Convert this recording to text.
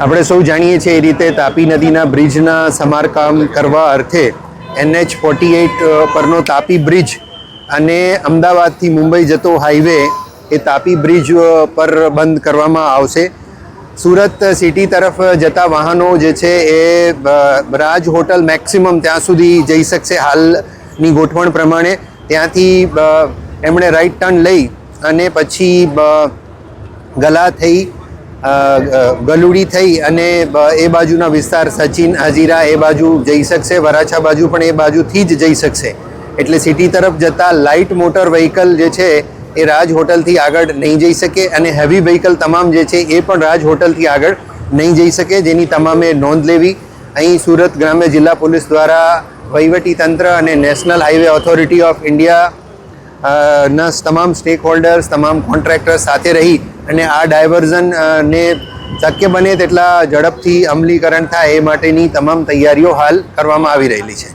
આપણે સૌ જાણીએ છીએ એ રીતે તાપી નદીના બ્રિજના સમારકામ કરવા અર્થે NH48 પરનો તાપી બ્રિજ અને અમદાવાદથી મુંબઈ જતો હાઈવે એ તાપી બ્રિજ પર બંધ કરવામાં આવશે. સુરત સિટી તરફ જતા વાહનો જે છે એ રાજ હોટલ મેક્સિમમ ત્યાં સુધી જઈ શકશે. હાલની ગોઠવણ પ્રમાણે ત્યાંથી એમણે રાઈટ ટર્ન લઈ અને પછી ગલા થઈ ગલુડી થઈ અને એ બાજુના વિસ્તાર સચિન હજીરા એ બાજુ જઈ શકશે. વરાછા બાજુ પણ એ બાજુથી જ જઈ શકશે. એટલે સિટી તરફ જતા લાઇટ મોટર વ્હીકલ જે છે એ રાજ હોટલથી આગળ નહીં જઈ શકે અને હેવી વ્હીકલ તમામ જે છે એ પણ રાજ હોટલથી આગળ નહીં જઈ શકે, જેની તમામે નોંધ લેવી. અહીં સુરત ગ્રામ્ય જિલ્લા પોલીસ દ્વારા વહીવટી તંત્ર અને national highway authority of India ના તમામ સ્ટેક હોલ્ડર્સ, તમામ કોન્ટ્રાક્ટર્સ સાથે રહી અને આ ડાયવર્ઝન ને શક્ય બને તેટલા ઝડપથી અમલીકરણ થાય એ માટેની તમામ તૈયારીઓ હાલ કરવામાં આવી રહેલી છે.